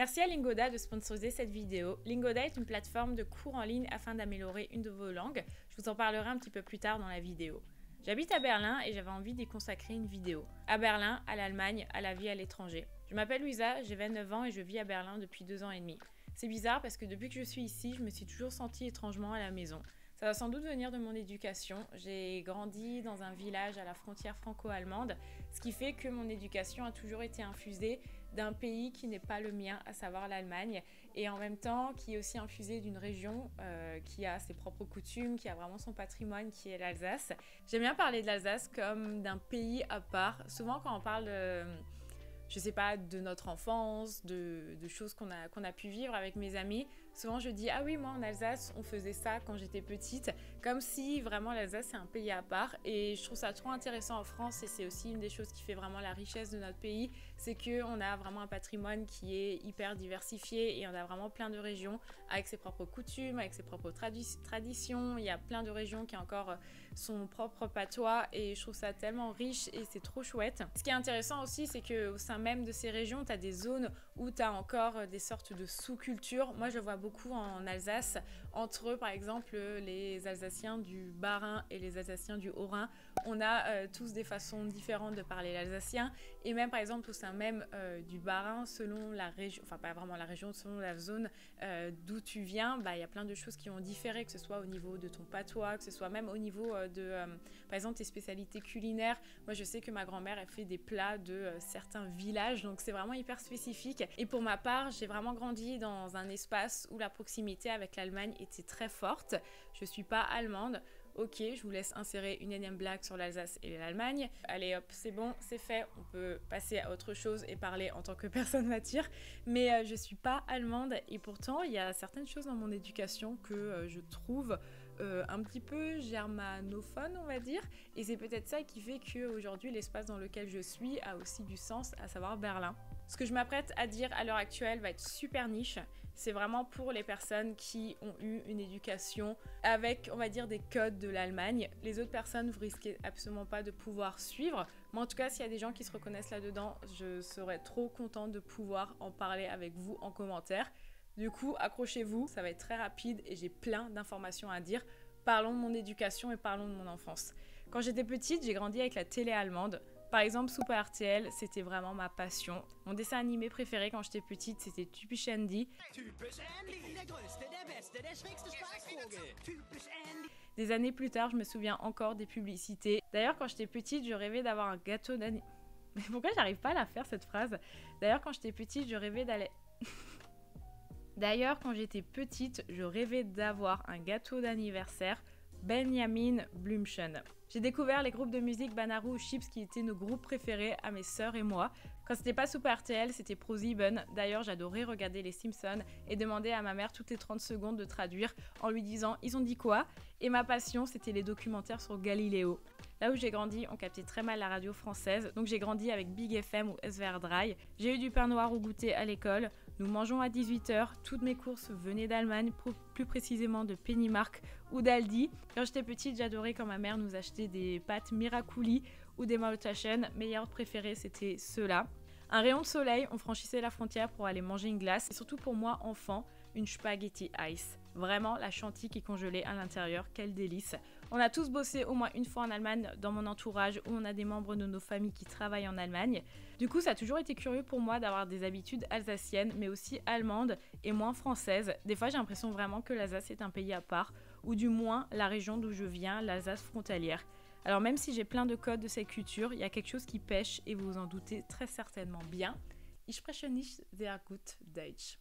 Merci à Lingoda de sponsoriser cette vidéo. Lingoda est une plateforme de cours en ligne afin d'améliorer une de vos langues. Je vous en parlerai un petit peu plus tard dans la vidéo. J'habite à Berlin et j'avais envie d'y consacrer une vidéo. À Berlin, à l'Allemagne, à la vie à l'étranger. Je m'appelle Louisa, j'ai 29 ans et je vis à Berlin depuis 2 ans et demi. C'est bizarre parce que depuis que je suis ici, je me suis toujours sentie étrangement à la maison. Ça va sans doute venir de mon éducation. J'ai grandi dans un village à la frontière franco-allemande, ce qui fait que mon éducation a toujours été infusée d'un pays qui n'est pas le mien, à savoir l'Allemagne, et en même temps qui est aussi infusée d'une région qui a ses propres coutumes, qui a vraiment son patrimoine, qui est l'Alsace. J'aime bien parler de l'Alsace comme d'un pays à part. Souvent quand on parle je sais pas, de notre enfance, de choses qu'on a pu vivre avec mes amis. Souvent je dis « Ah oui, moi en Alsace, on faisait ça quand j'étais petite », comme si vraiment l'Alsace c'est un pays à part. Et je trouve ça trop intéressant en France et c'est aussi une des choses qui fait vraiment la richesse de notre pays, c'est qu'on a vraiment un patrimoine qui est hyper diversifié et on a vraiment plein de régions avec ses propres coutumes, avec ses propres traditions. Il y a plein de régions qui ont encore son propre patois et je trouve ça tellement riche et c'est trop chouette. Ce qui est intéressant aussi, c'est qu'au sein même de ces régions, tu as des zones où tu as encore des sortes de sous-cultures. Moi, je vois beaucoup en Alsace, entre par exemple les Alsaciens du Bas-Rhin et les Alsaciens du Haut-Rhin. On a tous des façons différentes de parler l'alsacien et même par exemple au sein même du Bas-Rhin, selon la région, enfin pas vraiment la région, selon la zone d'où tu viens, il y a plein de choses qui ont différé, que ce soit au niveau de ton patois, que ce soit même au niveau par exemple tes spécialités culinaires. Moi je sais que ma grand-mère elle fait des plats de certains villages, donc c'est vraiment hyper spécifique. Et pour ma part, j'ai vraiment grandi dans un espace où la proximité avec l'Allemagne était très forte. Je suis pas allemande. Ok, je vous laisse insérer une énième blague sur l'Alsace et l'Allemagne. Allez hop, c'est bon, c'est fait. On peut passer à autre chose et parler en tant que personne mature. Mais je suis pas allemande et pourtant il y a certaines choses dans mon éducation que je trouve un petit peu germanophone, on va dire. Et c'est peut-être ça qui fait qu'aujourd'hui, l'espace dans lequel je suis a aussi du sens, à savoir Berlin. Ce que je m'apprête à dire à l'heure actuelle va être super niche. C'est vraiment pour les personnes qui ont eu une éducation avec, on va dire, des codes de l'Allemagne. Les autres personnes, vous risquez absolument pas de pouvoir suivre. Mais en tout cas, s'il y a des gens qui se reconnaissent là-dedans, je serais trop contente de pouvoir en parler avec vous en commentaire. Du coup, accrochez-vous, ça va être très rapide et j'ai plein d'informations à dire. Parlons de mon éducation et parlons de mon enfance. Quand j'étais petite, j'ai grandi avec la télé allemande. Par exemple, Super RTL, c'était vraiment ma passion. Mon dessin animé préféré quand j'étais petite, c'était Typisch Andy. Des années plus tard, je me souviens encore des publicités. D'ailleurs, quand j'étais petite, je rêvais d'avoir un gâteau d'anniversaire. Mais pourquoi j'arrive pas à la faire, cette phrase? D'ailleurs, quand j'étais petite, je rêvais d'aller... D'ailleurs, quand j'étais petite, je rêvais d'avoir un gâteau d'anniversaire Benjamin Blümchen. J'ai découvert les groupes de musique Banaru ou Chips qui étaient nos groupes préférés à mes sœurs et moi. Quand c'était pas Super RTL, c'était ProSieben. D'ailleurs, j'adorais regarder les Simpsons et demander à ma mère toutes les 30 secondes de traduire en lui disant « Ils ont dit quoi ?» Et ma passion, c'était les documentaires sur Galiléo. Là où j'ai grandi, on captait très mal la radio française, donc j'ai grandi avec Big FM ou SVR Dry. J'ai eu du pain noir au goûter à l'école. Nous mangeons à 18h. Toutes mes courses venaient d'Allemagne, plus précisément de Pennymark ou d'Aldi. Quand j'étais petite, j'adorais quand ma mère nous achetait des pâtes Miraculi ou des Maultaschen. Mes yaourts préférés, c'était ceux-là. Un rayon de soleil, on franchissait la frontière pour aller manger une glace. Et surtout pour moi, enfant, une spaghetti ice. Vraiment, la chantilly qui est congelée à l'intérieur, quel délice. On a tous bossé au moins une fois en Allemagne dans mon entourage où on a des membres de nos familles qui travaillent en Allemagne. Du coup, ça a toujours été curieux pour moi d'avoir des habitudes alsaciennes, mais aussi allemandes et moins françaises. Des fois, j'ai l'impression vraiment que l'Alsace est un pays à part, ou du moins la région d'où je viens, l'Alsace frontalière. Alors même si j'ai plein de codes de cette culture, il y a quelque chose qui pêche et vous vous en doutez très certainement bien. Ich spreche nicht sehr gut Deutsch.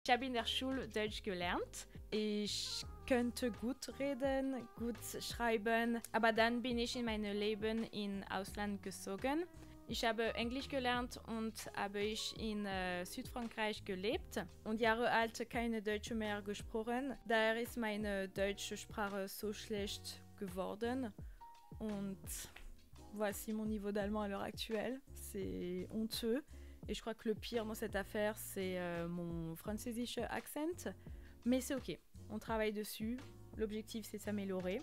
Ich habe in der Schule Deutsch gelernt. Ich könnte gut reden, gut schreiben, aber dann bin ich in meinem Leben in Ausland gezogen. Ich habe Englisch gelernt und habe ich in Südfrankreich gelebt und Jahre alt keine Deutsche mehr gesprochen. Daher ist meine deutsche Sprache so schlecht geworden und voici mon niveau d'allemand à l'heure actuelle. C'est honteux. Et je crois que le pire dans cette affaire, c'est mon französische accent. Mais c'est ok, on travaille dessus. L'objectif, c'est de s'améliorer.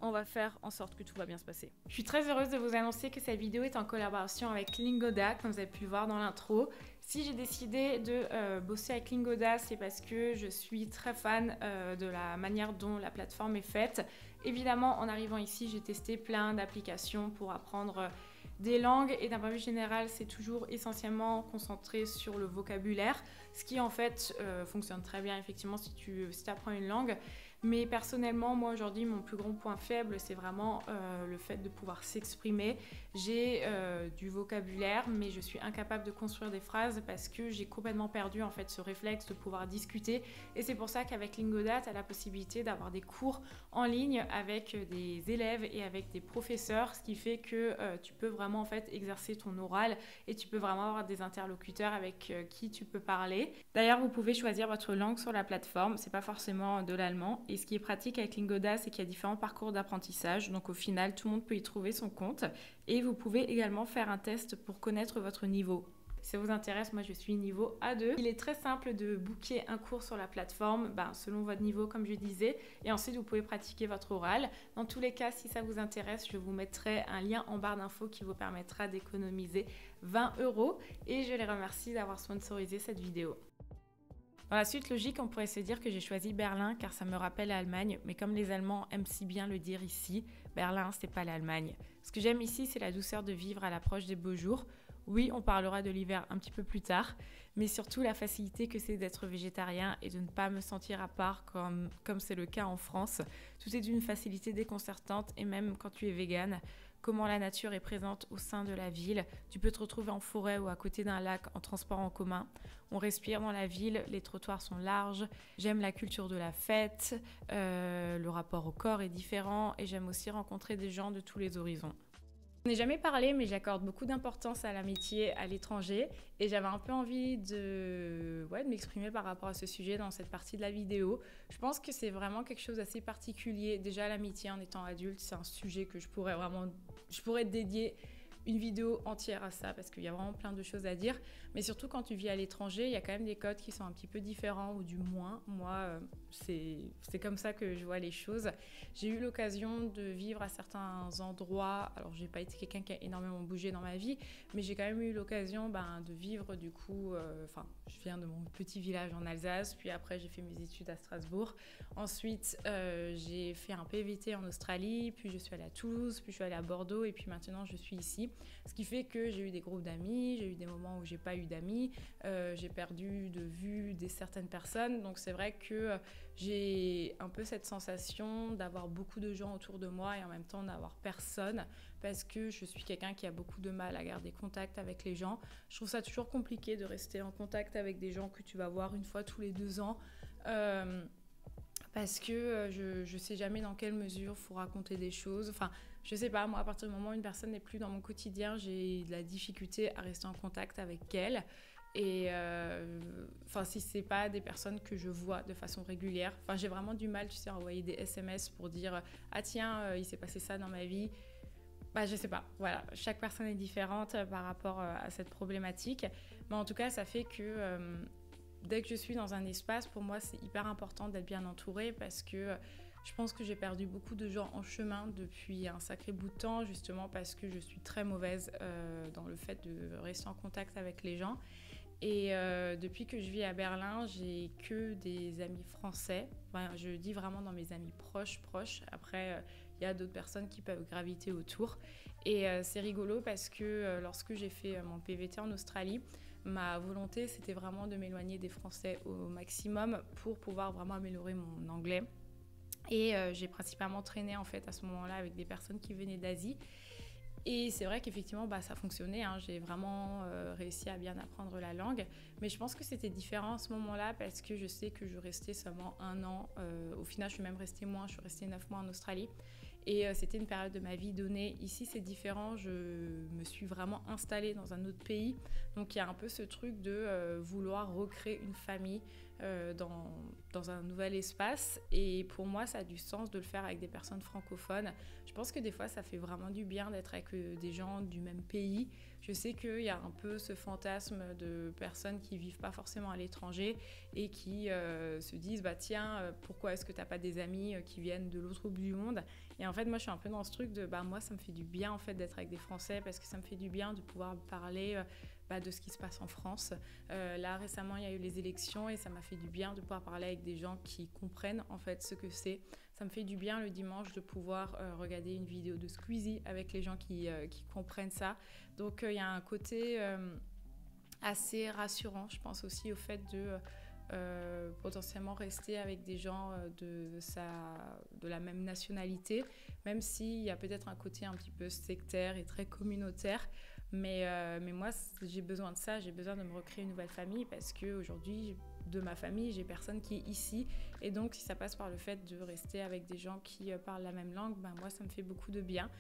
on va faire en sorte que tout va bien se passer. Je suis très heureuse de vous annoncer que cette vidéo est en collaboration avec Lingoda, comme vous avez pu le voir dans l'intro. Si j'ai décidé de bosser avec Lingoda, c'est parce que je suis très fan de la manière dont la plateforme est faite. Évidemment, en arrivant ici, j'ai testé plein d'applications pour apprendre des langues et d'un point de vue général, c'est toujours essentiellement concentré sur le vocabulaire, ce qui en fait fonctionne très bien effectivement si tu apprends une langue. Mais personnellement, moi aujourd'hui, mon plus grand point faible, c'est vraiment le fait de pouvoir s'exprimer. J'ai du vocabulaire, mais je suis incapable de construire des phrases parce que j'ai complètement perdu en fait ce réflexe de pouvoir discuter. Et c'est pour ça qu'avec Lingoda, tu as la possibilité d'avoir des cours en ligne avec des élèves et avec des professeurs, ce qui fait que tu peux vraiment en fait exercer ton oral et tu peux vraiment avoir des interlocuteurs avec qui tu peux parler. D'ailleurs, vous pouvez choisir votre langue sur la plateforme, c'est pas forcément de l'allemand. Et ce qui est pratique avec Lingoda, c'est qu'il y a différents parcours d'apprentissage. Donc au final, tout le monde peut y trouver son compte. Et vous pouvez également faire un test pour connaître votre niveau. Si ça vous intéresse, moi je suis niveau A2. Il est très simple de booker un cours sur la plateforme selon votre niveau comme je disais. Et ensuite vous pouvez pratiquer votre oral. Dans tous les cas, si ça vous intéresse, je vous mettrai un lien en barre d'infos qui vous permettra d'économiser 20 €. Et je les remercie d'avoir sponsorisé cette vidéo. Dans la suite logique, on pourrait se dire que j'ai choisi Berlin car ça me rappelle l'Allemagne, mais comme les Allemands aiment si bien le dire ici, Berlin, c'est pas l'Allemagne. Ce que j'aime ici, c'est la douceur de vivre à l'approche des beaux jours. Oui, on parlera de l'hiver un petit peu plus tard, mais surtout la facilité que c'est d'être végétarien et de ne pas me sentir à part comme c'est le cas en France. Tout est d'une facilité déconcertante et même quand tu es végane, comment la nature est présente au sein de la ville. Tu peux te retrouver en forêt ou à côté d'un lac en transport en commun. On respire dans la ville, les trottoirs sont larges. J'aime la culture de la fête, le rapport au corps est différent et j'aime aussi rencontrer des gens de tous les horizons. Je n'ai jamais parlé, mais j'accorde beaucoup d'importance à l'amitié à l'étranger et j'avais un peu envie de m'exprimer par rapport à ce sujet dans cette partie de la vidéo. Je pense que c'est vraiment quelque chose d'assez particulier. Déjà, l'amitié en étant adulte, c'est un sujet que je pourrais dédier une vidéo entière à ça parce qu'il y a vraiment plein de choses à dire. Mais surtout quand tu vis à l'étranger, il y a quand même des codes qui sont un petit peu différents ou du moins, moi, c'est comme ça que je vois les choses. J'ai eu l'occasion de vivre à certains endroits. Alors, j'ai pas été quelqu'un qui a énormément bougé dans ma vie, mais j'ai quand même eu l'occasion de vivre du coup. Je viens de mon petit village en Alsace, puis après j'ai fait mes études à Strasbourg. Ensuite, j'ai fait un PVT en Australie, puis je suis allée à Toulouse, puis je suis allée à Bordeaux, et puis maintenant je suis ici. Ce qui fait que j'ai eu des groupes d'amis, j'ai eu des moments où j'ai pas eu d'amis, j'ai perdu de vue certaines personnes. Donc c'est vrai que j'ai un peu cette sensation d'avoir beaucoup de gens autour de moi et en même temps d'avoir personne parce que je suis quelqu'un qui a beaucoup de mal à garder contact avec les gens. Je trouve ça toujours compliqué de rester en contact avec des gens que tu vas voir une fois tous les 2 ans. Parce que je sais jamais dans quelle mesure il faut raconter des choses. Enfin, je sais pas, moi, à partir du moment où une personne n'est plus dans mon quotidien, j'ai de la difficulté à rester en contact avec elle. Et si c'est pas des personnes que je vois de façon régulière, j'ai vraiment du mal, tu sais, à envoyer des SMS pour dire « Ah tiens, il s'est passé ça dans ma vie ». Je sais pas, voilà, chaque personne est différente par rapport à cette problématique. Mais en tout cas, ça fait que dès que je suis dans un espace, pour moi, c'est hyper important d'être bien entourée parce que je pense que j'ai perdu beaucoup de gens en chemin depuis un sacré bout de temps, justement parce que je suis très mauvaise dans le fait de rester en contact avec les gens. Et depuis que je vis à Berlin, j'ai que des amis français. Je dis vraiment dans mes amis proches. Après, il y a d'autres personnes qui peuvent graviter autour. Et c'est rigolo parce que lorsque j'ai fait mon PVT en Australie, ma volonté, c'était vraiment de m'éloigner des Français au maximum pour pouvoir vraiment améliorer mon anglais. Et j'ai principalement traîné en fait à ce moment-là avec des personnes qui venaient d'Asie. Et c'est vrai qu'effectivement, ça fonctionnait. J'ai vraiment réussi à bien apprendre la langue. Mais je pense que c'était différent à ce moment-là parce que je sais que je restais seulement 1 an. Au final, je suis même restée moins. Je suis restée 9 mois en Australie. Et c'était une période de ma vie donnée. Ici, c'est différent. Je me suis vraiment installée dans un autre pays. Donc, il y a un peu ce truc de vouloir recréer une famille. dans un nouvel espace. Et pour moi, ça a du sens de le faire avec des personnes francophones. Je pense que des fois, ça fait vraiment du bien d'être avec des gens du même pays. Je sais qu'il y a un peu ce fantasme de personnes qui vivent pas forcément à l'étranger et qui se disent bah tiens, pourquoi est-ce que t'as pas des amis qui viennent de l'autre bout du monde? Et en fait, moi, je suis un peu dans ce truc de bah moi, ça me fait du bien en fait d'être avec des Français parce que ça me fait du bien de pouvoir parler de ce qui se passe en France. Là, récemment, il y a eu les élections et ça m'a fait du bien de pouvoir parler avec des gens qui comprennent en fait ce que c'est. Ça me fait du bien le dimanche de pouvoir regarder une vidéo de Squeezie avec les gens qui comprennent ça. Donc, il y a un côté assez rassurant, je pense aussi au fait de potentiellement rester avec des gens de la même nationalité, même s'il y a peut-être un côté un petit peu sectaire et très communautaire. Mais moi, j'ai besoin de ça, j'ai besoin de me recréer une nouvelle famille parce qu'aujourd'hui, de ma famille, j'ai personne qui est ici. Et donc, si ça passe par le fait de rester avec des gens qui parlent la même langue, ben, moi, ça me fait beaucoup de bien.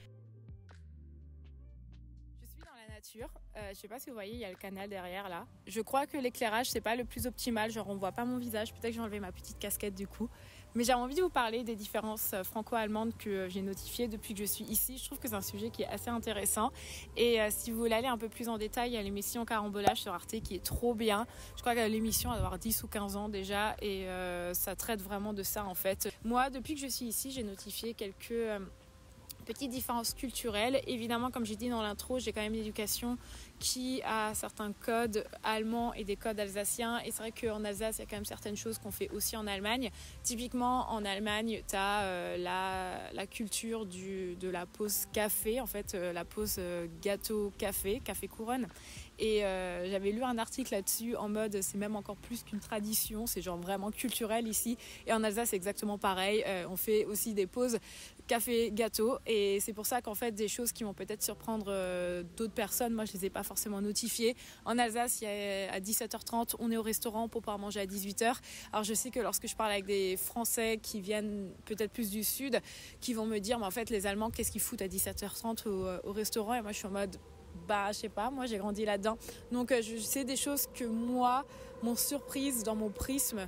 Je suis dans la nature. Je sais pas si vous voyez, il y a le canal derrière là. Je crois que l'éclairage, c'est pas le plus optimal. Genre, on voit pas mon visage. Peut-être que j'ai enlevé ma petite casquette du coup. Mais j'ai envie de vous parler des différences franco-allemandes que j'ai notifiées depuis que je suis ici. Je trouve que c'est un sujet qui est assez intéressant. Et si vous voulez aller un peu plus en détail, il y a l'émission Carambolage sur Arte qui est trop bien. Je crois que l'émission doit avoir 10 ou 15 ans déjà. Et ça traite vraiment de ça en fait. Moi, depuis que je suis ici, j'ai notifié quelques petites différences culturelles. Évidemment, comme j'ai dit dans l'intro, j'ai quand même une éducation qui a certains codes allemands et des codes alsaciens. Et c'est vrai qu'en Alsace, il y a quand même certaines choses qu'on fait aussi en Allemagne. Typiquement, en Allemagne, tu as la culture de la pause café, en fait, la pause gâteau-café, café-couronne. Et j'avais lu un article là-dessus en mode c'est même encore plus qu'une tradition, c'est genre vraiment culturel ici. Et en Alsace, c'est exactement pareil. On fait aussi des pauses café-gâteau. Et c'est pour ça qu'en fait, des choses qui vont peut-être surprendre d'autres personnes, moi je les ai pas forcément notifiées. En Alsace, à 17h30, on est au restaurant pour pouvoir manger à 18h. Alors je sais que lorsque je parle avec des Français qui viennent peut-être plus du sud, qui vont me dire mais en fait les Allemands, qu'est-ce qu'ils foutent à 17h30 au restaurant? Et moi je suis en mode je sais pas, moi j'ai grandi là-dedans. Donc je sais des choses que moi, m'ont surprise dans mon prisme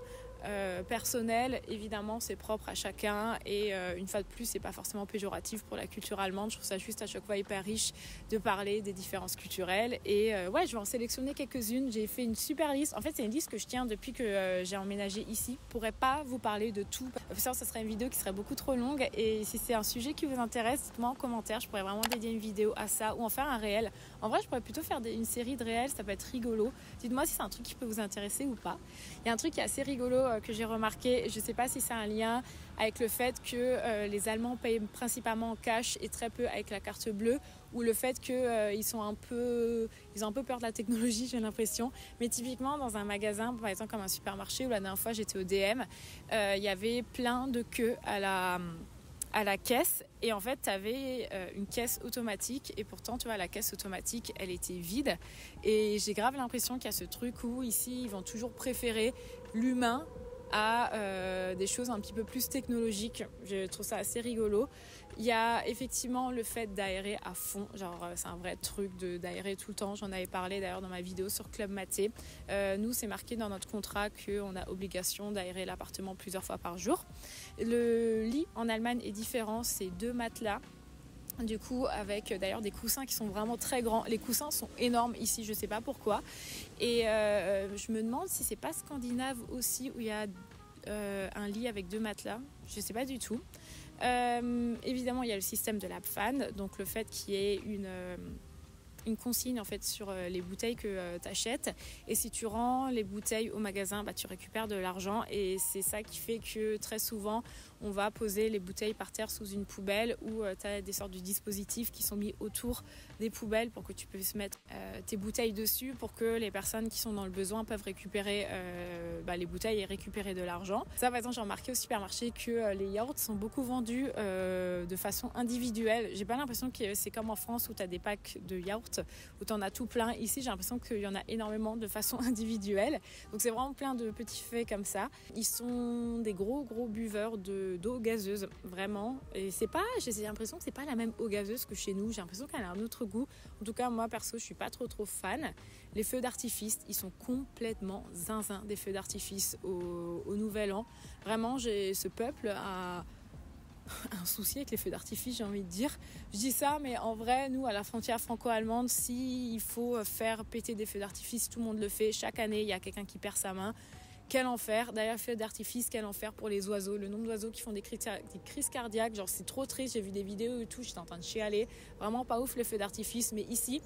personnel. Évidemment, c'est propre à chacun et une fois de plus, c'est pas forcément péjoratif pour la culture allemande. Je trouve ça juste à chaque fois hyper riche de parler des différences culturelles. Et ouais, je vais en sélectionner quelques-unes. J'ai fait une super liste. En fait, c'est une liste que je tiens depuis que j'ai emménagé ici. Je pourrais pas vous parler de tout. Ça serait une vidéo qui serait beaucoup trop longue. Et si c'est un sujet qui vous intéresse, dites-moi en commentaire. Je pourrais vraiment dédier une vidéo à ça ou en faire un réel. En vrai, je pourrais plutôt faire une série de réels. Ça peut être rigolo. Dites-moi si c'est un truc qui peut vous intéresser ou pas. Il y a un truc qui est assez rigolo que j'ai remarqué, je ne sais pas si c'est un lien avec le fait que les Allemands payent principalement en cash et très peu avec la carte bleue, ou le fait qu'ils ont un peu peur de la technologie, j'ai l'impression. Mais typiquement dans un magasin, par exemple comme un supermarché, où la dernière fois j'étais au DM, il y avait plein de queues à la caisse et en fait tu avais une caisse automatique et pourtant tu vois la caisse automatique elle était vide et j'ai grave l'impression qu'il y a ce truc où ici ils vont toujours préférer l'humain à des choses un petit peu plus technologiques. Je trouve ça assez rigolo. Il y a effectivement le fait d'aérer à fond, genre c'est un vrai truc d'aérer tout le temps. J'en avais parlé d'ailleurs dans ma vidéo sur Club Maté. Nous, c'est marqué dans notre contrat qu'on a obligation d'aérer l'appartement plusieurs fois par jour. Le lit en Allemagne est différent, c'est 2 matelas. Du coup, avec d'ailleurs des coussins qui sont vraiment très grands. Les coussins sont énormes ici, je sais pas pourquoi. Et je me demande si c'est pas scandinave aussi où il y a un lit avec 2 matelas. Je sais pas du tout. Évidemment, il y a le système de la PFAN, donc le fait qu'il y ait une consigne en fait sur les bouteilles que tu achètes et si tu rends les bouteilles au magasin, tu récupères de l'argent et c'est ça qui fait que très souvent on va poser les bouteilles par terre sous une poubelle ou tu as des sortes de dispositifs qui sont mis autour des poubelles pour que tu puisses mettre tes bouteilles dessus pour que les personnes qui sont dans le besoin peuvent récupérer les bouteilles et récupérer de l'argent. Ça par exemple j'ai remarqué au supermarché que les yaourts sont beaucoup vendus de façon individuelle. J'ai pas l'impression que c'est comme en France où tu as des packs de yaourts t-shirts où tu en as tout plein. Ici, j'ai l'impression qu'il y en a énormément de façon individuelle. Donc c'est vraiment plein de petits faits comme ça. Ils sont des gros buveurs d'eau gazeuse, vraiment. Et j'ai l'impression que c'est pas la même eau gazeuse que chez nous. J'ai l'impression qu'elle a un autre goût. En tout cas, moi perso, je suis pas trop fan. Les feux d'artifice, ils sont complètement zinzin des feux d'artifice au Nouvel An. Vraiment, ce peuple a un souci avec les feux d'artifice, j'ai envie de dire. Je dis ça, mais en vrai, nous, à la frontière franco-allemande, s'il faut faire péter des feux d'artifice, tout le monde le fait. Chaque année, il y a quelqu'un qui perd sa main. Quel enfer. D'ailleurs, feux d'artifice, quel enfer pour les oiseaux. Le nombre d'oiseaux qui font des crises cardiaques, genre c'est trop triste. J'ai vu des vidéos et tout, j'étais en train de chialer. Vraiment pas ouf les feux d'artifice. Mais ici,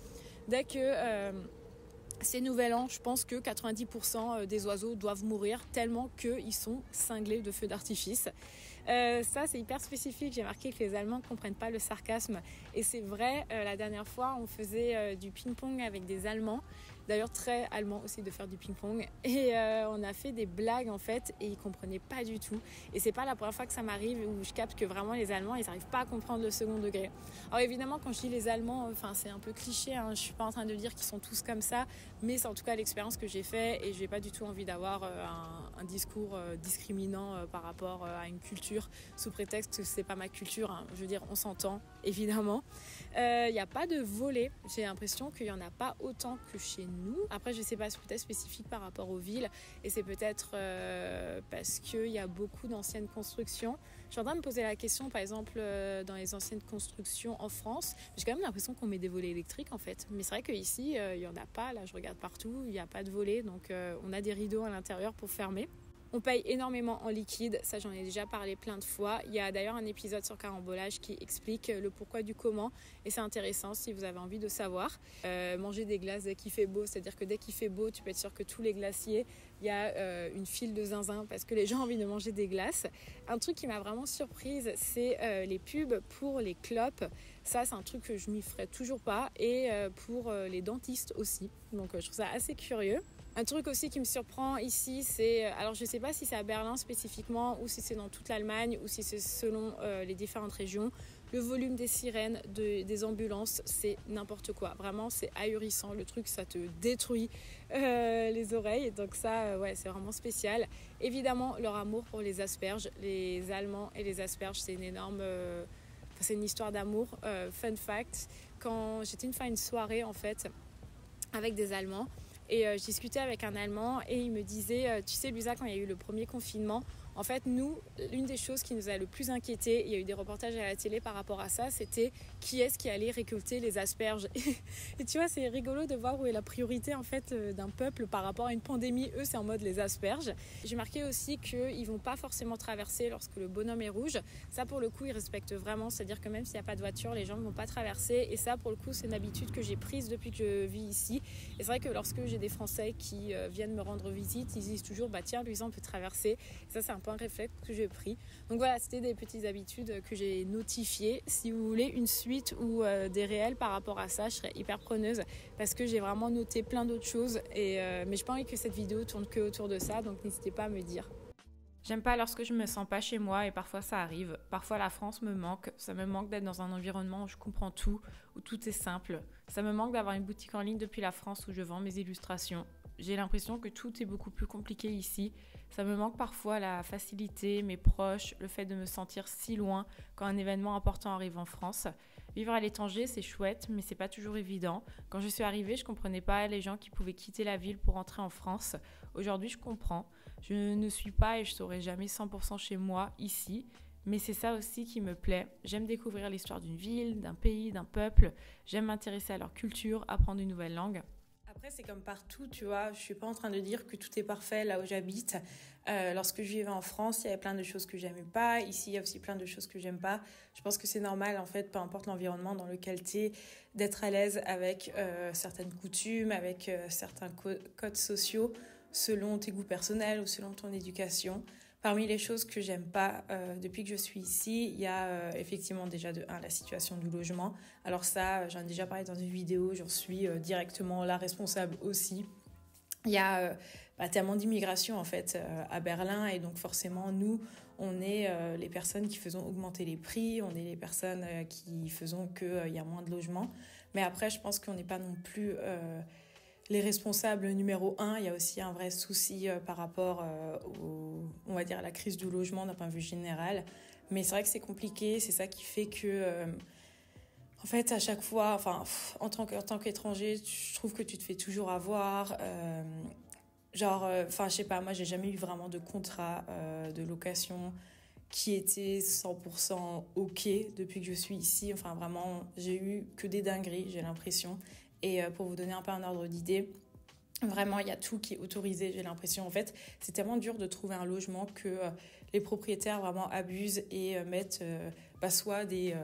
dès que c'est Nouvel An, je pense que 90% des oiseaux doivent mourir tellement qu'ils sont cinglés de feux d'artifice. Ça, c'est hyper spécifique. J'ai remarqué que les Allemands ne comprennent pas le sarcasme. Et c'est vrai, la dernière fois, on faisait du ping-pong avec des Allemands. D'ailleurs, très allemand aussi de faire du ping-pong. Et on a fait des blagues, en fait, et ils ne comprenaient pas du tout. Et c'est pas la première fois que ça m'arrive où je capte que vraiment les Allemands, ils n'arrivent pas à comprendre le second degré. Alors évidemment, quand je dis les Allemands, c'est un peu cliché. Je ne suis pas en train de dire qu'ils sont tous comme ça. Mais c'est en tout cas l'expérience que j'ai faite. Et je n'ai pas du tout envie d'avoir un discours discriminant par rapport à une culture sous prétexte que c'est pas ma culture. Je veux dire, on s'entend, évidemment. Il n'y a pas de volets. J'ai l'impression qu'il n'y en a pas autant que chez nous. Après, je ne sais pas, c'est peut-être spécifique par rapport aux villes. Et c'est peut-être parce qu'il y a beaucoup d'anciennes constructions. Je suis en train de me poser la question, par exemple, dans les anciennes constructions en France. J'ai quand même l'impression qu'on met des volets électriques, en fait. Mais c'est vrai qu'ici, il n'y en a pas. Là, je regarde partout, il n'y a pas de volets. Donc, on a des rideaux à l'intérieur pour fermer. On paye énormément en liquide, ça j'en ai déjà parlé plein de fois. Il y a d'ailleurs un épisode sur Carambolage qui explique le pourquoi du comment et c'est intéressant si vous avez envie de savoir. Manger des glaces dès qu'il fait beau, c'est-à-dire que dès qu'il fait beau, tu peux être sûr que tous les glaciers, il y a une file de zinzin parce que les gens ont envie de manger des glaces. Un truc qui m'a vraiment surprise, c'est les pubs pour les clopes. Ça, c'est un truc que je m'y ferais toujours pas et pour les dentistes aussi. Donc je trouve ça assez curieux. Un truc aussi qui me surprend ici, c'est, alors je ne sais pas si c'est à Berlin spécifiquement ou si c'est dans toute l'Allemagne ou si c'est selon les différentes régions, le volume des sirènes, des ambulances, c'est n'importe quoi. Vraiment, c'est ahurissant. Le truc, ça te détruit les oreilles. Donc ça, ouais, c'est vraiment spécial. Évidemment, leur amour pour les asperges. Les Allemands et les asperges, c'est une énorme... c'est une histoire d'amour. Fun fact, quand j'étais une fois à une soirée, en fait, avec des Allemands, et je discutais avec un Allemand et il me disait, tu sais Lusa, quand il y a eu le premier confinement, en fait nous, l'une des choses qui nous a le plus inquiété, il y a eu des reportages à la télé par rapport à ça, c'était qui est-ce qui allait récolter les asperges. Et tu vois, c'est rigolo de voir où est la priorité en fait d'un peuple par rapport à une pandémie. Eux, c'est en mode les asperges. J'ai marqué aussi qu'ils ne vont pas forcément traverser lorsque le bonhomme est rouge. Ça, pour le coup, ils respectent vraiment. C'est-à-dire que même s'il n'y a pas de voiture, les gens ne vont pas traverser. Et ça, pour le coup, c'est une habitude que j'ai prise depuis que je vis ici. Et c'est vrai que lorsque j'ai des Français qui viennent me rendre visite, ils disent toujours, bah tiens, Luisa, on peut traverser. Et ça, c'est un peu un réflexe que j'ai pris. Donc voilà, c'était des petites habitudes que j'ai notifiées. Si vous voulez une suite ou des réels par rapport à ça, je serais hyper preneuse parce que j'ai vraiment noté plein d'autres choses mais je n'ai pas envie que cette vidéo tourne que autour de ça, donc n'hésitez pas à me dire. J'aime pas lorsque je me sens pas chez moi et parfois ça arrive. Parfois la France me manque, ça me manque d'être dans un environnement où je comprends tout, où tout est simple. Ça me manque d'avoir une boutique en ligne depuis la France où je vends mes illustrations. J'ai l'impression que tout est beaucoup plus compliqué ici. Ça me manque parfois la facilité, mes proches, le fait de me sentir si loin quand un événement important arrive en France. Vivre à l'étranger, c'est chouette, mais c'est pas toujours évident. Quand je suis arrivée, je comprenais pas les gens qui pouvaient quitter la ville pour rentrer en France. Aujourd'hui, je comprends. Je ne suis pas et je serai jamais 100% chez moi ici. Mais c'est ça aussi qui me plaît. J'aime découvrir l'histoire d'une ville, d'un pays, d'un peuple. J'aime m'intéresser à leur culture, apprendre une nouvelle langue. Après, c'est comme partout, tu vois. Je suis pas en train de dire que tout est parfait là où j'habite. Lorsque je vivais en France, il y avait plein de choses que j'aimais pas. Ici, il y a aussi plein de choses que j'aime pas. Je pense que c'est normal, en fait, peu importe l'environnement dans lequel tu es, d'être à l'aise avec certaines coutumes, avec certains codes sociaux, selon tes goûts personnels ou selon ton éducation. Parmi les choses que j'aime pas depuis que je suis ici, il y a effectivement déjà de 1, la situation du logement. Alors ça, j'en ai déjà parlé dans une vidéo, j'en suis directement la responsable aussi. Il y a tellement d'immigration en fait à Berlin et donc forcément nous, on est les personnes qui faisons augmenter les prix, on est les personnes qui faisons qu'il y a moins de logements. Mais après, je pense qu'on n'est pas non plus les responsables numéro un. Il y a aussi un vrai souci par rapport on va dire, à la crise du logement d'un point de vue général. Mais c'est vrai que c'est compliqué, c'est ça qui fait que... en fait, à chaque fois, en tant qu'étranger, je trouve que tu te fais toujours avoir. Je sais pas, moi, j'ai jamais eu vraiment de contrat de location qui était 100% OK depuis que je suis ici. Enfin, vraiment, j'ai eu que des dingueries, j'ai l'impression. Et pour vous donner un peu un ordre d'idée, vraiment, il y a tout qui est autorisé, j'ai l'impression. En fait, c'est tellement dur de trouver un logement que les propriétaires vraiment abusent et mettent soit des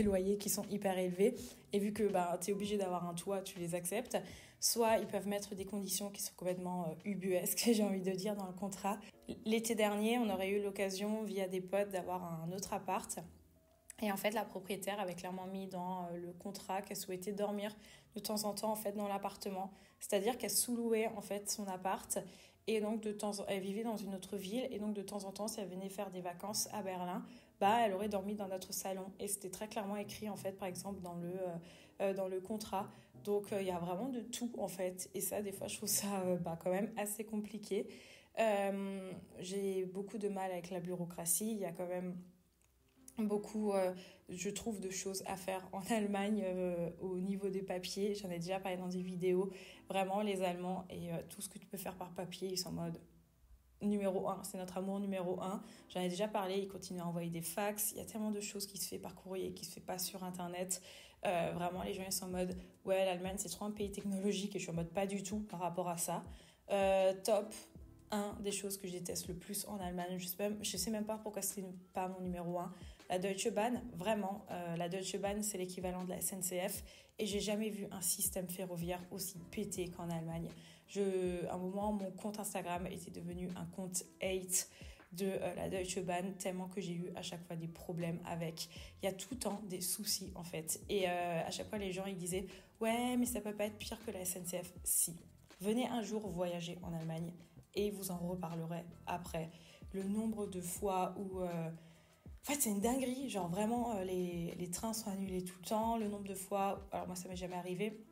loyers qui sont hyper élevés. Et vu que tu es obligé d'avoir un toit, tu les acceptes. Soit ils peuvent mettre des conditions qui sont complètement ubuesques, j'ai envie de dire, dans le contrat. L'été dernier, on aurait eu l'occasion, via des potes, d'avoir un autre appart. Et en fait, la propriétaire avait clairement mis dans le contrat qu'elle souhaitait dormir de temps en temps en fait, dans l'appartement. C'est-à-dire qu'elle sous-louait en fait, son appart. Et donc, elle vivait dans une autre ville. Et donc, de temps en temps, si elle venait faire des vacances à Berlin, elle aurait dormi dans notre salon. Et c'était très clairement écrit, en fait, par exemple, dans le contrat. Donc, il y a vraiment de tout, en fait. Et ça, des fois, je trouve ça quand même assez compliqué. J'ai beaucoup de mal avec la bureaucratie. Il y a quand même beaucoup, je trouve, de choses à faire en Allemagne au niveau des papiers. J'en ai déjà parlé dans des vidéos. Vraiment, les Allemands et tout ce que tu peux faire par papier, ils sont en mode numéro un. C'est notre amour numéro un. J'en ai déjà parlé, ils continuent à envoyer des fax. Il y a tellement de choses qui se fait par courrier, qui se fait pas sur Internet. Vraiment, les gens, ils sont en mode, ouais, l'Allemagne, c'est trop un pays technologique et je suis en mode pas du tout par rapport à ça. Top. Un des choses que je déteste le plus en Allemagne, je sais même pas pourquoi c'est pas mon numéro un. La Deutsche Bahn, vraiment, la Deutsche Bahn, c'est l'équivalent de la SNCF et j'ai jamais vu un système ferroviaire aussi pété qu'en Allemagne. À un moment, mon compte Instagram était devenu un compte hate de la Deutsche Bahn, tellement que j'ai eu à chaque fois des problèmes avec. Il y a tout le temps des soucis en fait. Et à chaque fois, les gens ils disaient « Ouais, mais ça peut pas être pire que la SNCF. » Si. Venez un jour voyager en Allemagne et vous en reparlerez après. Le nombre de fois où... En fait, c'est une dinguerie. Genre, vraiment, les trains sont annulés tout le temps. Le nombre de fois... Alors, moi, ça m'est jamais arrivé.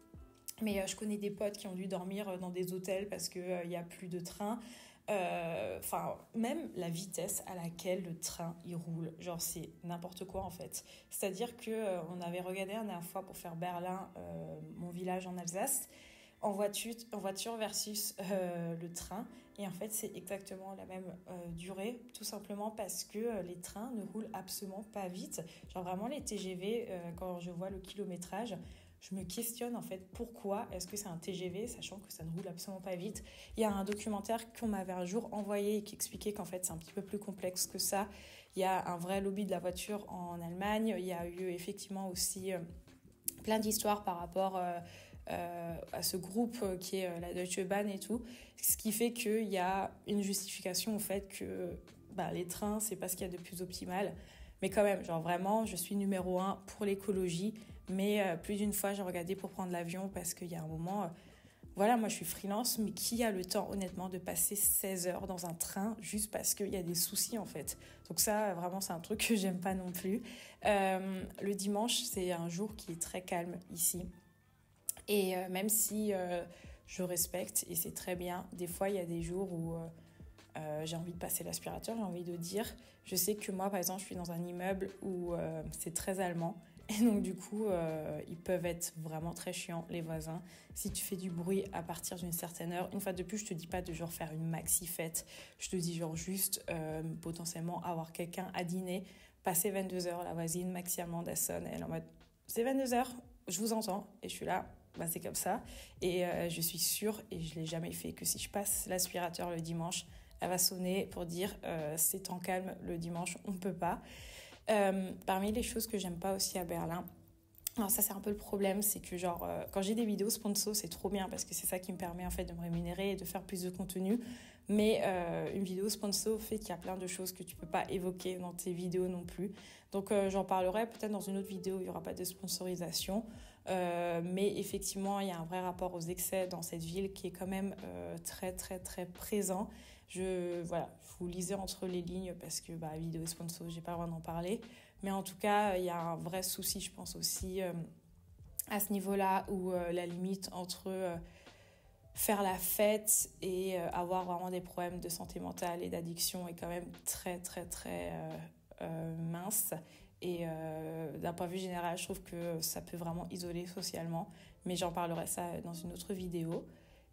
Mais je connais des potes qui ont dû dormir dans des hôtels parce qu'il n'y a plus de train. Même la vitesse à laquelle le train, il roule. Genre, c'est n'importe quoi, en fait. C'est-à-dire qu'on avait regardé la dernière fois pour faire Berlin, mon village en Alsace, en voiture versus le train. Et en fait, c'est exactement la même durée, tout simplement parce que les trains ne roulent absolument pas vite. Genre vraiment, les TGV, quand je vois le kilométrage, je me questionne en fait pourquoi est-ce que c'est un TGV, sachant que ça ne roule absolument pas vite. Il y a un documentaire qu'on m'avait un jour envoyé et qui expliquait qu'en fait, c'est un petit peu plus complexe que ça. Il y a un vrai lobby de la voiture en Allemagne. Il y a eu effectivement aussi plein d'histoires par rapport... à ce groupe qui est la Deutsche Bahn et tout, ce qui fait qu'il y a une justification au fait que les trains, c'est pas ce qu'il y a de plus optimal. Mais quand même, genre vraiment, je suis numéro un pour l'écologie, mais plus d'une fois, j'ai regardé pour prendre l'avion parce qu'il y a un moment... voilà, moi je suis freelance, mais qui a le temps honnêtement de passer 16 heures dans un train juste parce qu'il y a des soucis en fait. Donc ça, vraiment, c'est un truc que j'aime pas non plus. Le dimanche, c'est un jour qui est très calme ici. Et même si je respecte, et c'est très bien, des fois il y a des jours où j'ai envie de passer l'aspirateur, j'ai envie de dire, je sais que moi par exemple je suis dans un immeuble où c'est très allemand, et donc du coup ils peuvent être vraiment très chiants les voisins. Si tu fais du bruit à partir d'une certaine heure, une fois de plus je te dis pas de genre faire une maxi fête, je te dis genre juste potentiellement avoir quelqu'un à dîner, passer 22h, la voisine Maxi Allemande elle sonne, elle est en mode c'est 22h, je vous entends, et je suis là. C'est comme ça. Et je suis sûre, et je ne l'ai jamais fait, que si je passe l'aspirateur le dimanche, elle va sonner pour dire c'est temps calme le dimanche, on ne peut pas. Parmi les choses que j'aime pas aussi à Berlin, alors ça c'est un peu le problème, c'est que genre quand j'ai des vidéos sponsor, c'est trop bien parce que c'est ça qui me permet en fait de me rémunérer et de faire plus de contenu. Mais une vidéo sponsor fait qu'il y a plein de choses que tu peux pas évoquer dans tes vidéos non plus. Donc j'en parlerai peut-être dans une autre vidéo, il y aura pas de sponsorisation. Mais effectivement, il y a un vrai rapport aux excès dans cette ville qui est quand même très très très présent. Vous lisez entre les lignes parce que vidéo sponsor, j'ai pas le droit d'en parler. Mais en tout cas, il y a un vrai souci, je pense aussi, à ce niveau-là où la limite entre faire la fête et avoir vraiment des problèmes de santé mentale et d'addiction est quand même très très très mince. Et d'un point de vue général, je trouve que ça peut vraiment isoler socialement. Mais j'en parlerai ça dans une autre vidéo.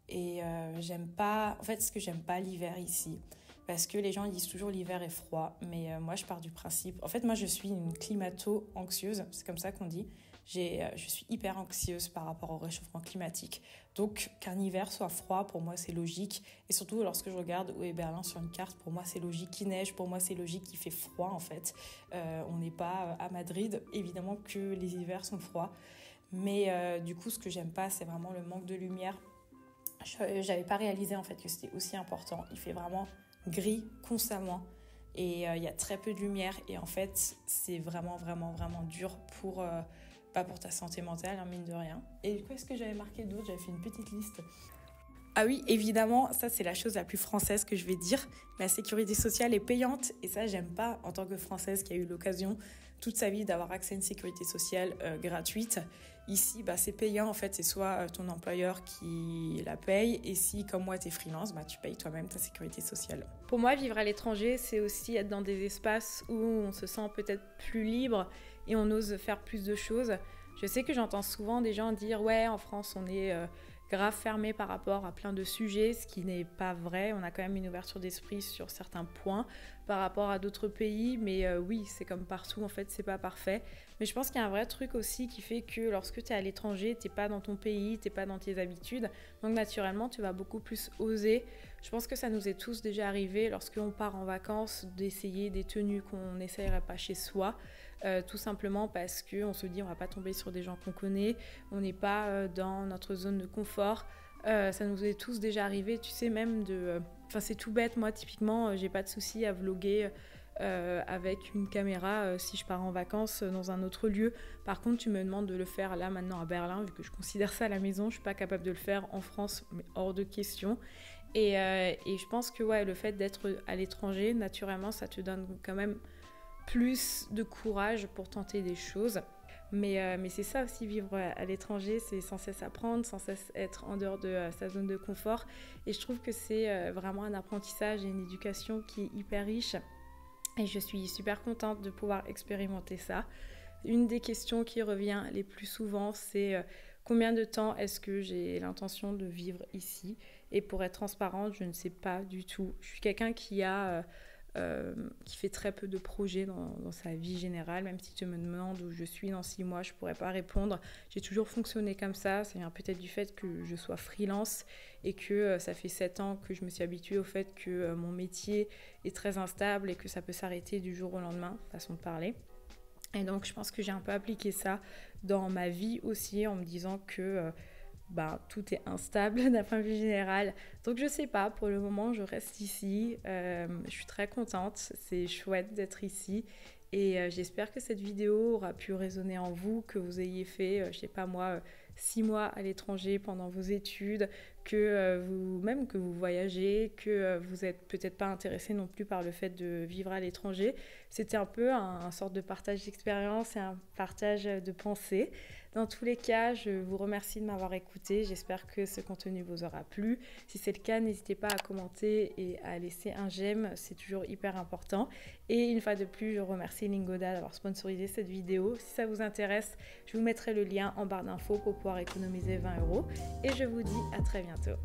Et j'aime pas... En fait, ce que j'aime pas l'hiver ici, parce que les gens disent toujours l'hiver est froid. Mais moi, je pars du principe... En fait, moi, je suis une climato-anxieuse. C'est comme ça qu'on dit. Je suis hyper anxieuse par rapport au réchauffement climatique. Donc, qu'un hiver soit froid, pour moi, c'est logique. Et surtout, lorsque je regarde où est Berlin sur une carte, pour moi, c'est logique qu'il neige. Pour moi, c'est logique qu'il fait froid, en fait. On n'est pas à Madrid. Évidemment que les hivers sont froids. Mais du coup, ce que j'aime pas, c'est vraiment le manque de lumière. J'avais pas réalisé, en fait, que c'était aussi important. Il fait vraiment gris constamment. Et il y a très peu de lumière. Et en fait, c'est vraiment, vraiment, vraiment dur pour... pas pour ta santé mentale, hein, mine de rien. Et qu'est-ce que j'avais marqué d'autre? J'avais fait une petite liste. Ah oui, évidemment, ça c'est la chose la plus française que je vais dire. La sécurité sociale est payante et ça j'aime pas en tant que Française qui a eu l'occasion toute sa vie d'avoir accès à une sécurité sociale gratuite. Ici, c'est payant en fait, c'est soit ton employeur qui la paye et si comme moi t'es freelance, tu payes toi-même ta sécurité sociale. Pour moi, vivre à l'étranger, c'est aussi être dans des espaces où on se sent peut-être plus libre et on ose faire plus de choses. Je sais que j'entends souvent des gens dire « Ouais, en France, on est grave fermé par rapport à plein de sujets », ce qui n'est pas vrai. On a quand même une ouverture d'esprit sur certains points par rapport à d'autres pays. Mais oui, c'est comme partout, en fait, c'est pas parfait. Mais je pense qu'il y a un vrai truc aussi qui fait que lorsque tu es à l'étranger, tu n'es pas dans ton pays, tu n'es pas dans tes habitudes. Donc naturellement, tu vas beaucoup plus oser. Je pense que ça nous est tous déjà arrivé lorsqu'on part en vacances d'essayer des tenues qu'on n'essayerait pas chez soi. Tout simplement parce qu'on se dit on va pas tomber sur des gens qu'on connaît, on n'est pas dans notre zone de confort. Ça nous est tous déjà arrivé, tu sais, même de... Enfin, c'est tout bête, moi, typiquement, j'ai pas de souci à vlogger avec une caméra si je pars en vacances dans un autre lieu. Par contre, tu me demandes de le faire là, maintenant, à Berlin, vu que je considère ça à la maison. Je suis pas capable de le faire en France, mais hors de question. Et je pense que ouais, le fait d'être à l'étranger, naturellement, ça te donne quand même plus de courage pour tenter des choses. Mais c'est ça aussi, vivre à l'étranger, c'est sans cesse apprendre, sans cesse être en dehors de sa zone de confort. Et je trouve que c'est vraiment un apprentissage et une éducation qui est hyper riche. Et je suis super contente de pouvoir expérimenter ça. Une des questions qui revient les plus souvent, c'est combien de temps est-ce que j'ai l'intention de vivre ici? Et pour être transparente, je ne sais pas du tout. Je suis quelqu'un qui fait très peu de projets dans sa vie générale. Même si tu me demandes où je suis dans 6 mois, je ne pourrais pas répondre. J'ai toujours fonctionné comme ça. Ça vient peut-être du fait que je sois freelance et que ça fait 7 ans que je me suis habituée au fait que mon métier est très instable et que ça peut s'arrêter du jour au lendemain, façon de parler. Et donc, je pense que j'ai un peu appliqué ça dans ma vie aussi en me disant que... tout est instable d'un point de vue général. Donc je sais pas, pour le moment je reste ici. Je suis très contente, c'est chouette d'être ici. Et j'espère que cette vidéo aura pu résonner en vous, que vous ayez fait, je sais pas moi, 6 mois à l'étranger pendant vos études, que vous voyagez, que vous n'êtes peut-être pas intéressé non plus par le fait de vivre à l'étranger. C'était un peu un sorte de partage d'expérience et un partage de pensée. Dans tous les cas, je vous remercie de m'avoir écouté. J'espère que ce contenu vous aura plu. Si c'est le cas, n'hésitez pas à commenter et à laisser un j'aime. C'est toujours hyper important. Et une fois de plus, je remercie Lingoda d'avoir sponsorisé cette vidéo. Si ça vous intéresse, je vous mettrai le lien en barre d'infos pour pouvoir économiser 20 €. Et je vous dis à très bientôt.